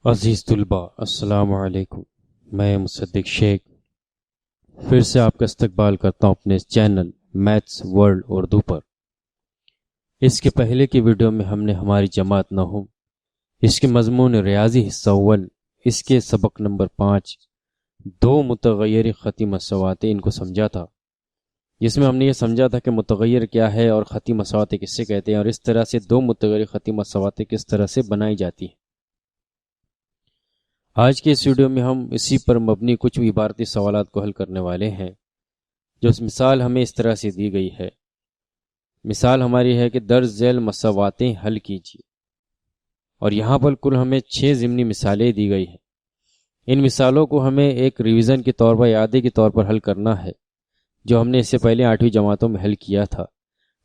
عزیز طلباء السلام علیکم، میں مصدق شیخ پھر سے آپ کا استقبال کرتا ہوں اپنے چینل میتھس ورلڈ اردو پر۔ اس کے پہلے کی ویڈیو میں ہم نے ہماری جماعت نحو، اس کے مضمون ریاضی حصہ اول، اس کے سبق نمبر 5 دو متغیر خطی مساوات ان کو سمجھا تھا، جس میں ہم نے یہ سمجھا تھا کہ متغیر کیا ہے اور خطی مساوات کسے کہتے ہیں، اور اس طرح سے دو متغیر خطی مساوات کس طرح سے بنائی جاتی ہیں۔ آج کے اس ویڈیو میں ہم اسی پر مبنی کچھ عبارتی سوالات کو حل کرنے والے ہیں، جو اس مثال ہمیں اس طرح سے دی گئی ہے۔ مثال ہماری ہے کہ درج ذیل مساواتیں حل کیجیے، اور یہاں پر کل ہمیں 6 ضمنی مثالیں دی گئی ہیں۔ ان مثالوں کو ہمیں ایک ریویژن کے طور پر، اعادے کے طور پر حل کرنا ہے، جو ہم نے اس سے پہلے 8ویں جماعتوں میں حل کیا تھا۔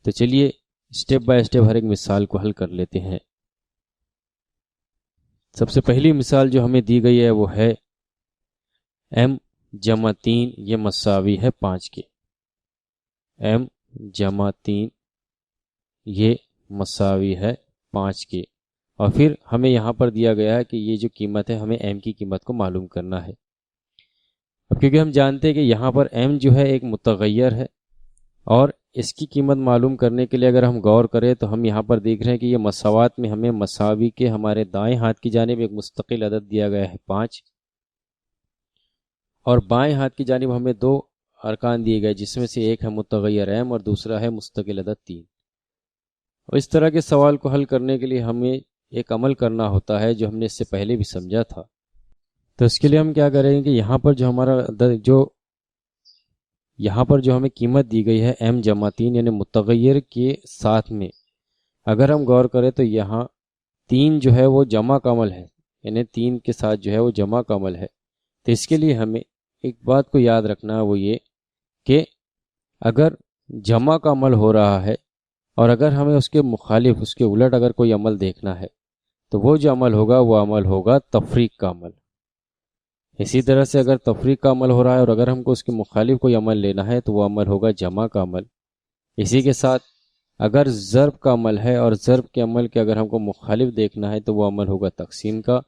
تو چلیے اسٹیپ بائی اسٹیپ ہر ایک مثال کو حل کر لیتے ہیں۔ سب سے پہلی مثال جو ہمیں دی گئی ہے وہ ہے m جمع 3 یہ مساوی ہے 5 کے۔ m جمع 3 یہ مساوی ہے 5 کے، اور پھر ہمیں یہاں پر دیا گیا ہے کہ یہ جو قیمت ہے ہمیں m کی قیمت کو معلوم کرنا ہے۔ اب کیونکہ ہم جانتے ہیں کہ یہاں پر m جو ہے ایک متغیر ہے، اور اس کی قیمت معلوم کرنے کے لیے اگر ہم غور کریں تو ہم یہاں پر دیکھ رہے ہیں کہ یہ مساوات میں ہمیں مساوی کے ہمارے دائیں ہاتھ کی جانب ایک مستقل عدد دیا گیا ہے 5، اور بائیں ہاتھ کی جانب ہمیں 2 ارکان دیے گئے، جس میں سے ایک ہے متغیر m اور دوسرا ہے مستقل عدد 3۔ اور اس طرح کے سوال کو حل کرنے کے لیے ہمیں ایک عمل کرنا ہوتا ہے جو ہم نے اس سے پہلے بھی سمجھا تھا۔ تو اس کے لیے ہم کیا کریں گے کہ یہاں پر جو ہمارا یہاں پر جو ہمیں قیمت دی گئی ہے m جمع 3 یعنی متغیر کے ساتھ میں اگر ہم غور کریں تو یہاں 3 جو ہے وہ جمع کا عمل ہے، یعنی 3 کے ساتھ جو ہے وہ جمع کا عمل ہے۔ تو اس کے لیے ہمیں ایک بات کو یاد رکھنا ہے، وہ یہ کہ اگر جمع کا عمل ہو رہا ہے اور اگر ہمیں اس کے مخالف، اس کے الٹ اگر کوئی عمل دیکھنا ہے تو وہ جو عمل ہوگا وہ عمل ہوگا تفریق کا عمل۔ اسی طرح سے اگر تفریق کا عمل ہو رہا ہے اور اگر ہم کو اس کے مخالف کوئی عمل لینا ہے تو وہ عمل ہوگا جمع کا عمل۔ اسی کے ساتھ اگر ضرب کا عمل ہے اور ضرب کے عمل کے اگر ہم کو مخالف دیکھنا ہے تو وہ عمل ہوگا تقسیم کا،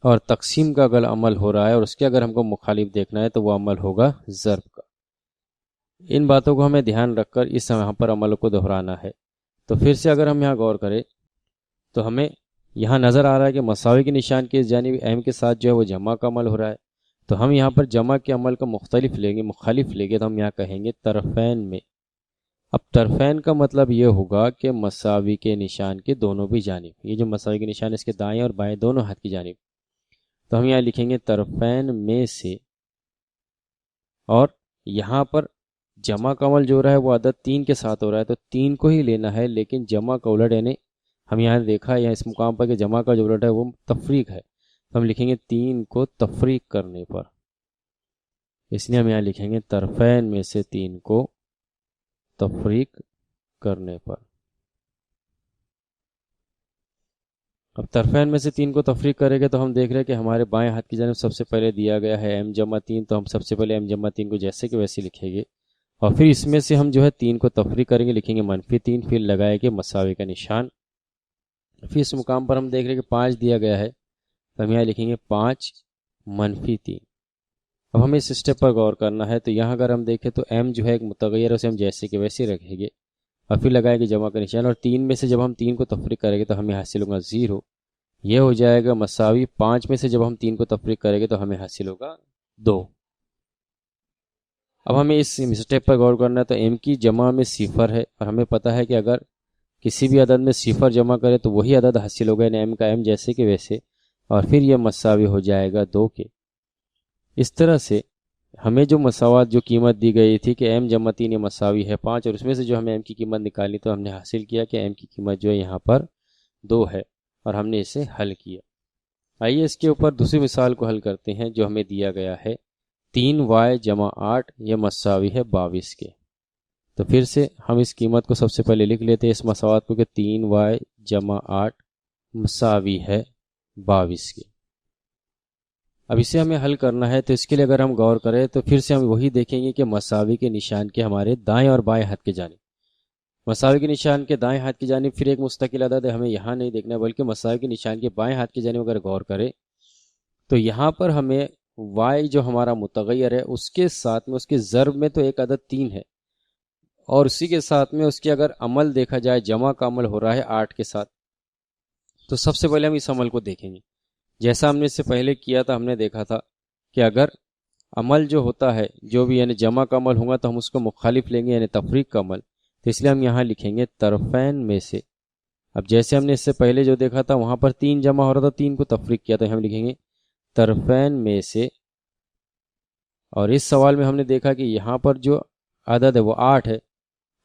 اور تقسیم کا اگر عمل ہو رہا ہے اور اس کے اگر ہم کو مخالف دیکھنا ہے تو وہ عمل ہوگا ضرب کا۔ ان باتوں کو ہمیں دھیان رکھ کر اس یہاں پر عمل کو دہرانا ہے۔ تو پھر سے اگر ہم یہاں غور کریں تو ہمیں یہاں نظر آ رہا ہے کہ مساوی کے نشان کی جانب m کے ساتھ جو ہے وہ جمع کا عمل ہو رہا ہے، تو ہم یہاں پر جمع کے عمل کا مخالف لیں گے تو ہم یہاں کہیں گے طرفین میں۔ اب طرفین کا مطلب یہ ہوگا کہ مساوی کے نشان کے دونوں بھی جانب، یہ جو مساوی کے نشان اس کے دائیں اور بائیں دونوں ہاتھ کی جانب، تو ہم یہاں لکھیں گے طرفین میں سے، اور یہاں پر جمع کا عمل جو ہو رہا ہے وہ عدد 3 کے ساتھ ہو رہا ہے تو 3 کو ہی لینا ہے، لیکن جمع کا الٹ یعنی ہم یہاں دیکھا ہے یہاں اس مقام پر کہ جمع کا جو الٹ ہے وہ تفریق ہے، تو ہم لکھیں گے 3 کو تفریق کرنے پر۔ اس لیے ہم یہاں لکھیں گے طرفین میں سے 3 کو تفریق کرنے پر۔ اب طرفین میں سے 3 کو تفریق کریں گے تو ہم دیکھ رہے ہیں کہ ہمارے بائیں ہاتھ کی جانب سب سے پہلے دیا گیا ہے m جمع 3، تو ہم سب سے پہلے m جمع 3 کو جیسے کہ ویسے لکھیں گے، اور پھر اس میں سے ہم جو ہے 3 کو تفریق کریں گے، لکھیں گے -3، پھر لگائے گے مساوی کا نشان۔ پھر اس مقام پر ہم دیکھ رہے ہیں کہ 5 دیا گیا ہے، تو ہم یہاں لکھیں گے 5 -3۔ اب ہمیں اس اسٹیپ پر غور کرنا ہے، تو یہاں اگر ہم دیکھیں تو m جو ہے ایک متغیر ہے، اسے ہم جیسے کہ ویسے رکھیں گے، اور پھر لگائے گے جمع کا نشان، اور 3 میں سے جب ہم 3 کو تفریق کریں گے تو ہمیں حاصل ہوگا 0، یہ ہو جائے گا مساوی 5 میں سے جب ہم 3 کو تفریق کریں گے تو ہمیں حاصل ہوگا 2۔ اب ہمیں اس اسٹیپ پر غور کرنا ہے، تو m کی جمع میں 0 ہے، اور ہمیں پتہ ہے کہ اگر کسی بھی عدد میں 0 جمع کرے تو وہی عدد حاصل ہوگا، یعنی m کا m جیسے کہ ویسے، اور پھر یہ مساوی ہو جائے گا 2 کے۔ اس طرح سے ہمیں جو مساوات جو قیمت دی گئی تھی کہ m جمع 3 یہ مساوی ہے 5، اور اس میں سے جو ہمیں m کی قیمت نکالنی تو ہم نے حاصل کیا کہ m کی قیمت جو ہے یہاں پر 2 ہے، اور ہم نے اسے حل کیا۔ آئیے اس کے اوپر دوسری مثال کو حل کرتے ہیں جو ہمیں دیا گیا ہے 3y جمع 8 یہ مساوی ہے 22 کے۔ تو پھر سے ہم اس قیمت کو سب سے پہلے لکھ لیتے ہیں اس مساوات کو کہ 3y جمع 8 مساوی ہے 22 کے۔ اب اسے ہمیں حل کرنا ہے، تو اس کے لیے اگر ہم غور کریں تو پھر سے ہم وہی دیکھیں گے کہ مساوی کے نشان کے ہمارے دائیں اور بائیں ہاتھ کی جانب، مساوی کے نشان کے دائیں ہاتھ کی جانب پھر ایک مستقل عدد ہے، ہمیں یہاں نہیں دیکھنا ہے بلکہ مساوی کے نشان کے بائیں ہاتھ کی جانب اگر غور کریں تو یہاں پر ہمیں y جو ہمارا متغیر ہے اس کے ساتھ میں اس کے ضرب میں تو ایک عدد 3 ہے، اور اسی کے ساتھ میں اس کے اگر عمل دیکھا جائے جمع کا عمل ہو رہا ہے 8 کے ساتھ، تو سب سے پہلے ہم اس عمل کو دیکھیں گے۔ جیسا ہم نے اس سے پہلے کیا تھا، ہم نے دیکھا تھا کہ اگر عمل جو ہوتا ہے جو بھی یعنی جمع کا عمل ہوگا تو ہم اس کو مخالف لیں گے یعنی تفریق کا عمل، تو اس لیے ہم یہاں لکھیں گے طرفین میں سے۔ اب جیسے ہم نے اس سے پہلے جو دیکھا تھا وہاں پر 3 جمع ہو رہا تھا، 3 کو تفریق کیا تو ہم لکھیں گے طرفین میں سے، اور اس سوال میں ہم نے دیکھا کہ یہاں پر جو عدد ہے وہ 8 ہے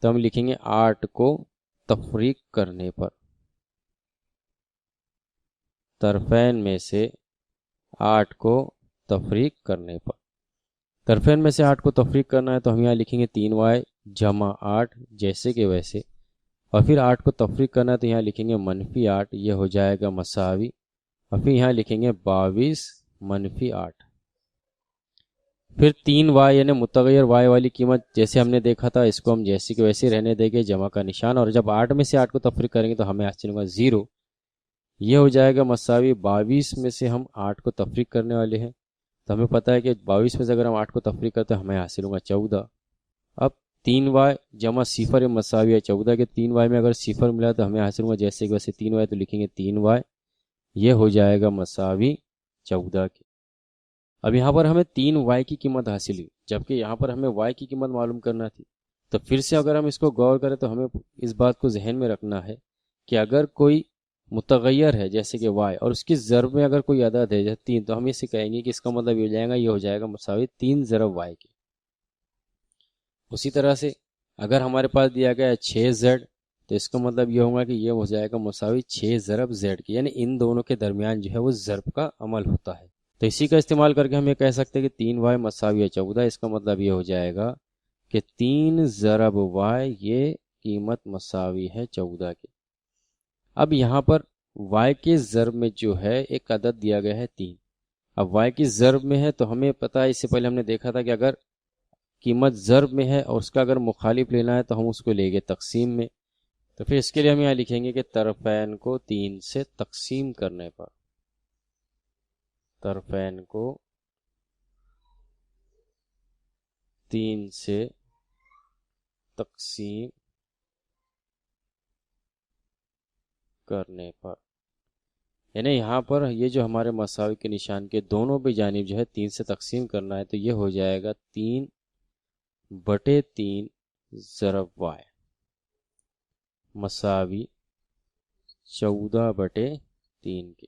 تو ہم لکھیں گے 8 کو تفریق کرنے پر، طرفین میں سے 8 کو تفریق کرنے پر۔ طرفین میں سے 8 کو تفریق کرنا ہے تو ہم یہاں لکھیں گے 3y جمع 8 جیسے کہ ویسے، اور پھر 8 کو تفریق کرنا ہے تو یہاں لکھیں گے -8، یہ ہو جائے گا مساوی، اور پھر یہاں لکھیں گے 22 -8۔ پھر 3y یعنی متغیر y والی قیمت جیسے ہم نے دیکھا تھا اس کو ہم جیسے کہ ویسے رہنے دیں گے، جمع کا نشان، اور جب 8 میں سے 8 کو تفریق کریں گے تو ہمیں حاصل ہوگا 0، یہ ہو جائے گا مساوی 22 میں سے ہم 8 کو تفریق کرنے والے ہیں، تو ہمیں پتہ ہے کہ 22 میں سے اگر ہم 8 کو تفریق کرتے ہیں ہمیں حاصل ہوگا 14۔ اب 3y جمع 0 مساوی ہے 14 کے، 3y میں اگر 0 ملا تو ہمیں حاصل ہوگا جیسے کہ ویسے 3y، تو لکھیں گے 3y، یہ ہو جائے گا مساوی 14 کے۔ اب یہاں پر ہمیں 3y کی قیمت حاصل ہوئی، جبکہ یہاں پر ہمیں y کی قیمت معلوم کرنا تھی، تو پھر سے اگر ہم اس کو غور کریں تو ہمیں اس بات کو ذہن میں رکھنا ہے کہ اگر کوئی متغیر ہے جیسے کہ y اور اس کی ضرب میں اگر کوئی عدد ہے جیسے 3، تو ہم اسے کہیں گے کہ اس کا مطلب یہ ہو جائے گا، یہ ہو جائے گا مساوی 3 ضرب y کے۔ اسی طرح سے اگر ہمارے پاس دیا گیا ہے 6z، تو اس کا مطلب یہ ہوگا کہ یہ ہو جائے گا مساوی 6 ضرب z کے، یعنی ان دونوں کے درمیان جو ہے وہ ضرب کا عمل ہوتا ہے۔ تو اسی کا استعمال کر کے ہم یہ کہہ سکتے ہیں کہ 3y مساوی ہے 14، اس کا مطلب یہ ہو جائے گا کہ 3 ضرب y یہ قیمت مساوی ہے 14 کے۔ اب یہاں پر y کے ضرب میں جو ہے ایک عدد دیا گیا ہے 3، اب y کی ضرب میں ہے تو ہمیں پتہ ہے، اس سے پہلے ہم نے دیکھا تھا کہ اگر قیمت ضرب میں ہے اور اس کا اگر مخالف لینا ہے تو ہم اس کو لیں گے تقسیم میں، تو پھر اس کے لیے ہم یہاں لکھیں گے کہ طرفین کو 3 سے تقسیم کرنے پر، طرفین کو 3 سے تقسیم کرنے پر، یعنی یہاں پر یہ جو ہمارے مساوی کے نشان کے دونوں بھی جانب جو ہے 3 سے تقسیم کرنا ہے، تو یہ ہو جائے گا 3/3 ضرب y مساوی 14/3 کے۔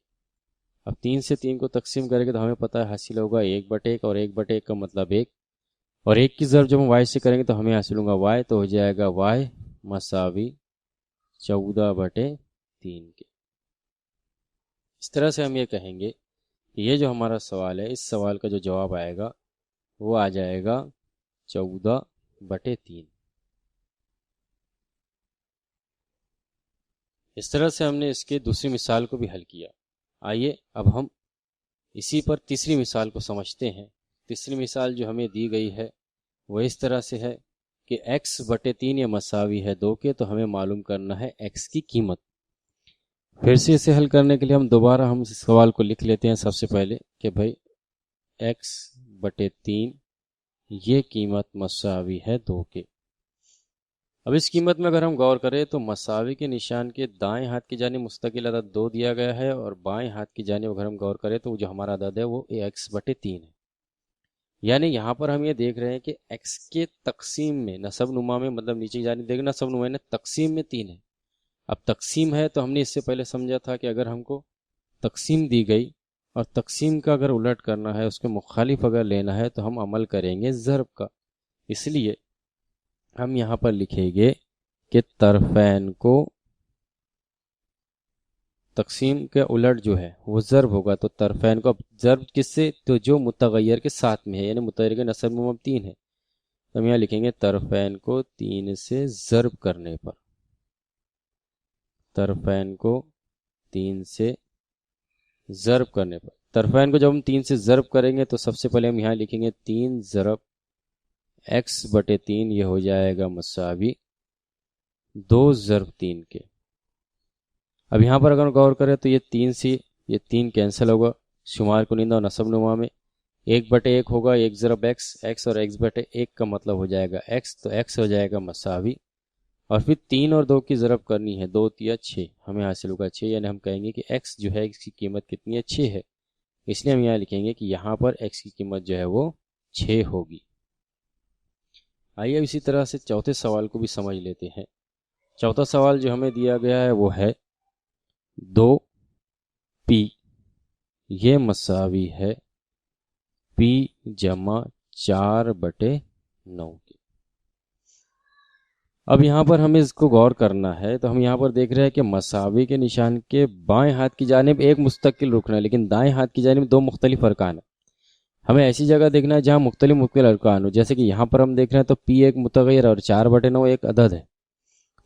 اب 3 سے 3 کو تقسیم کریں گے تو ہمیں پتہ ہے حاصل ہوگا 1/1، اور 1/1 کا مطلب 1، اور 1 کی ضرب جب ہم y سے کریں گے تو ہمیں حاصل ہوگا y، تو ہو جائے گا y مساوی 14/3 کے۔ اس طرح سے ہم یہ کہیں گے کہ یہ جو ہمارا سوال ہے اس سوال کا جو جواب آئے گا وہ آ جائے گا 14/3۔ اس طرح سے ہم نے اس کے دوسری مثال کو بھی حل کیا۔ آئیے اب ہم اسی پر تیسری مثال کو سمجھتے ہیں۔ تیسری مثال جو ہمیں دی گئی ہے وہ اس طرح سے ہے کہ x/3 یہ مساوی ہے 2 کے، تو ہمیں معلوم کرنا ہے x کی قیمت۔ پھر سے اسے حل کرنے کے لیے ہم اس سوال کو لکھ لیتے ہیں سب سے پہلے کہ بھائی x/3 یہ قیمت مساوی ہے 2 کے۔ اب اس قیمت میں اگر ہم غور کریں تو مساوی کے نشان کے دائیں ہاتھ کی جانب مستقل عدد 2 دیا گیا ہے، اور بائیں ہاتھ کی جانب اگر ہم غور کریں تو جو ہمارا عدد ہے وہ x/3 ہے، یعنی یہاں پر ہم یہ دیکھ رہے ہیں کہ x کے تقسیم میں نسب نما میں، مطلب نیچے کی جانب دیکھنا نسب نما میں تقسیم میں 3 ہے۔ اب تقسیم ہے تو ہم نے اس سے پہلے سمجھا تھا کہ اگر ہم کو تقسیم دی گئی اور تقسیم کا اگر الٹ کرنا ہے، اس کے مخالف اگر لینا ہے تو ہم عمل کریں گے ضرب کا، اس لیے ہم یہاں پر لکھیں گے کہ طرفین کو تقسیم کے الٹ جو ہے وہ ضرب ہوگا، تو طرفین کو اب ضرب کس سے؟ تو جو متغیر کے ساتھ میں ہے، یعنی متغیر کے نصب میں اب 3 ہے، تو ہم یہاں لکھیں گے طرفین کو 3 سے ضرب کرنے پر، طرفین کو 3 سے ضرب کرنے پر، طرفین کو جب ہم 3 سے ضرب کریں گے تو سب سے پہلے ہم یہاں لکھیں گے 3 ضرب x/3، یہ ہو جائے گا مساوی 2 ضرب 3 کے۔ اب یہاں پر اگر غور کریں تو یہ 3 سے یہ 3 کینسل ہوگا، شمار کنندہ اور نصب نما میں 1/1 ہوگا، 1 ضرب x اور x/1 کا مطلب ہو جائے گا x، تو x ہو جائے گا مساوی، اور پھر 3 اور 2 کی ضرب کرنی ہے، 2 تیا 6، ہمیں حاصل ہوگا 6، یعنی ہم کہیں گے کہ x جو ہے اس کی قیمت کتنی ہے؟ 6 ہے، اس لیے ہم یہاں لکھیں گے کہ یہاں پر x کی قیمت جو ہے وہ 6 ہوگی۔ آئیے اسی طرح سے چوتھے سوال کو بھی سمجھ لیتے ہیں۔ چوتھا سوال جو ہمیں دیا گیا ہے وہ ہے 2p، یہ مساوی ہے p جمع 4/9 کے۔ اب یہاں پر ہمیں اس کو غور کرنا ہے، تو ہم یہاں پر دیکھ رہے ہیں کہ مساوی کے نشان کے بائیں ہاتھ کی جانب ایک مستقل رکن ہے، لیکن دائیں ہاتھ کی جانب 2 مختلف ارکان ہیں۔ ہمیں ایسی جگہ دیکھنا ہے جہاں مختلف ارکان ہو، جیسے کہ یہاں پر ہم دیکھ رہے ہیں تو p ایک متغیر اور 4/9 ایک عدد ہے،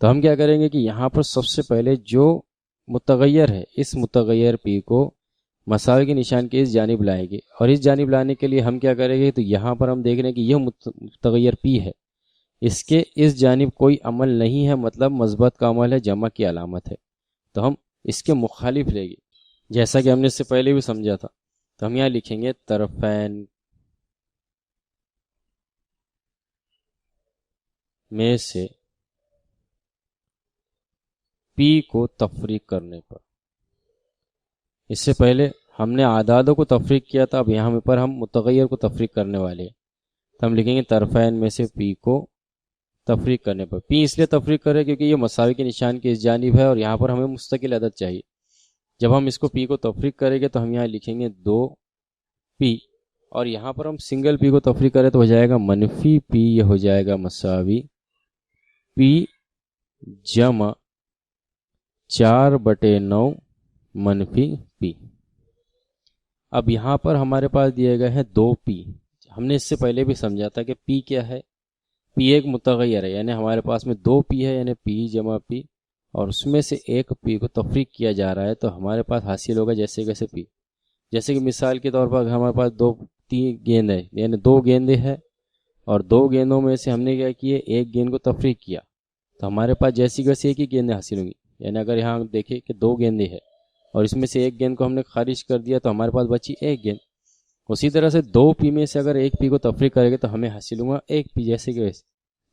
تو ہم کیا کریں گے کہ یہاں پر سب سے پہلے جو متغیر ہے اس متغیر p کو مساوی کے نشان کے اس جانب لائیں گے، اور اس جانب لانے کے لیے ہم کیا کریں گے، تو یہاں پر ہم دیکھ رہے ہیں کہ یہ متغیر p ہے، اس کے اس جانب کوئی عمل نہیں ہے، مطلب مثبت کا عمل ہے، جمع کی علامت ہے، تو ہم اس کے مخالف لیں گے، جیسا کہ ہم نے اس سے پہلے بھی سمجھا تھا۔ تو ہم یہاں لکھیں گے طرفین میں سے p کو تفریق کرنے پر، اس سے پہلے ہم نے اعدادوں کو تفریق کیا تھا، اب یہاں پر ہم متغیر کو تفریق کرنے والے ہیں، تو ہم لکھیں گے طرفین میں سے p کو تفریق کرنے پر۔ p اس لیے تفریق کرے کیونکہ یہ مساوی کے نشان کی اس جانب ہے اور یہاں پر ہمیں مستقل عدد چاہیے۔ جب ہم اس کو p کو تفریق کریں گے تو ہم یہاں لکھیں گے 2p، اور یہاں پر ہم سنگل p کو تفریق کریں تو ہو جائے گا -p، یہ ہو جائے گا مساوی p جمع 4/9 -p۔ اب یہاں پر ہمارے پاس دیے گئے ہیں 2p، ہم نے اس سے پہلے بھی سمجھا تھا کہ p کیا ہے، p ایک متغیر ہے، یعنی ہمارے پاس میں 2p ہے، یعنی p جمع p، اور اس میں سے ایک p کو تفریق کیا جا رہا ہے، تو ہمارے پاس حاصل ہوگا جیسے کیسے p، جیسے کہ مثال کے طور پر ہمارے پاس 3 گیند ہے، یعنی 2 گیندیں ہیں، اور 2 گیندوں میں سے ہم نے کیا کیا، ایک گیند کو تفریق کیا، تو ہمارے پاس جیسی کیسے ایک ہی گیندیں حاصل ہوں گی، یعنی اگر یہاں دیکھیں کہ 2 گیندیں ہیں اور اس میں سے ایک گیند کو ہم نے خارج کر دیا تو ہمارے پاس بچی ایک گیند۔ اسی طرح سے 2p میں سے اگر ایک p کو تفریق کرے گے تو ہمیں حاصل ہوگا 1p، جیسے کہ ویسے۔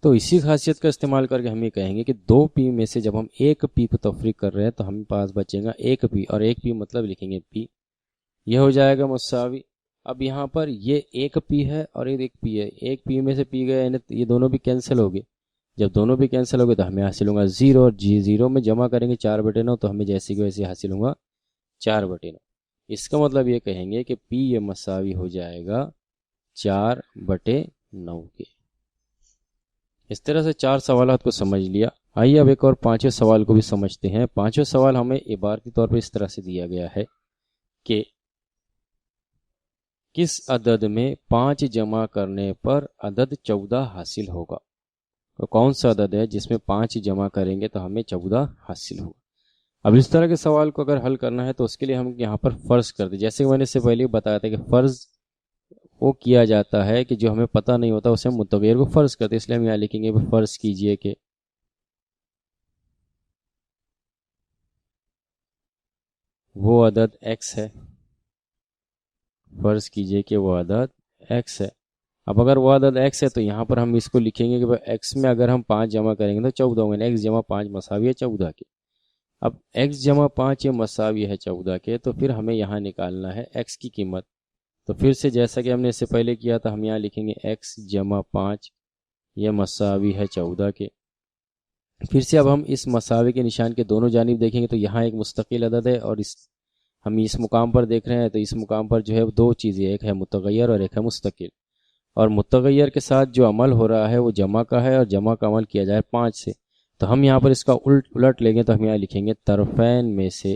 تو اسی خاصیت کا استعمال کر کے ہم یہ کہیں گے کہ 2p میں سے جب ہم 1p کو تفریق کر رہے ہیں تو ہمیں پاس بچے گا 1p، اور 1p مطلب لکھیں گے p، یہ ہو جائے گا مساوی۔ اب یہاں پر یہ 1p ہے اور ایک p ہے، ایک p میں سے p گیا، یعنی یہ دونوں بھی کینسل ہو گئے، جب دونوں بھی کینسل ہو گئے تو ہمیں حاصل ہوگا 0، اور 0 میں جمع کریں گے 4/9 تو ہمیں جیسے کہ ویسے حاصل ہوگا 4/9۔ اس کا مطلب یہ کہیں گے کہ p یہ مساوی ہو جائے گا 4/9 کے۔ اس طرح سے 4 سوالات کو سمجھ لیا۔ آئیے اب ایک اور 5ویں سوال کو بھی سمجھتے ہیں۔ 5واں سوال ہمیں عبارتی طور پر اس طرح سے دیا گیا ہے کہ کس عدد میں 5 جمع کرنے پر عدد 14 حاصل ہوگا؟ تو کون سا عدد ہے جس میں 5 جمع کریں گے تو ہمیں 14 حاصل ہوگا؟ اب اس طرح کے سوال کو اگر حل کرنا ہے تو اس کے لیے ہم یہاں پر فرض کر دیں، جیسے کہ میں نے اس سے پہلے بتایا تھا کہ فرض وہ کیا جاتا ہے کہ جو ہمیں پتہ نہیں ہوتا اسے ہم متغیر کو فرض کرتے، اس لیے ہم یہاں لکھیں گے فرض کیجئے کہ وہ عدد x ہے، فرض کیجئے کہ وہ عدد x ہے۔ اب اگر وہ عدد x ہے تو یہاں پر ہم اس کو لکھیں گے کہ x میں اگر ہم 5 جمع کریں گے تو 14 ہوں گے، x جمع 5 مساوی ہے 14 کے۔ اب x جمع 5 یہ مساوی ہے 14 کے، تو پھر ہمیں یہاں نکالنا ہے x کی قیمت، تو پھر سے جیسا کہ ہم نے اس سے پہلے کیا تھا ہم یہاں لکھیں گے x جمع 5 یہ مساوی ہے 14 کے۔ پھر سے اب ہم اس مساوی کے نشان کے دونوں جانب دیکھیں گے تو یہاں ایک مستقل عدد ہے، اور ہم اس مقام پر دیکھ رہے ہیں تو اس مقام پر جو ہے 2 چیزیں، ایک ہے متغیر اور ایک ہے مستقل، اور متغیر کے ساتھ جو عمل ہو رہا ہے وہ جمع کا ہے، اور جمع کا عمل کیا جائے 5 سے، تو ہم یہاں پر اس کا الٹ لیں گے تو ہم یہاں لکھیں گے طرفین میں سے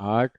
8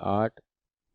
8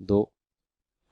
2।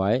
y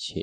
6।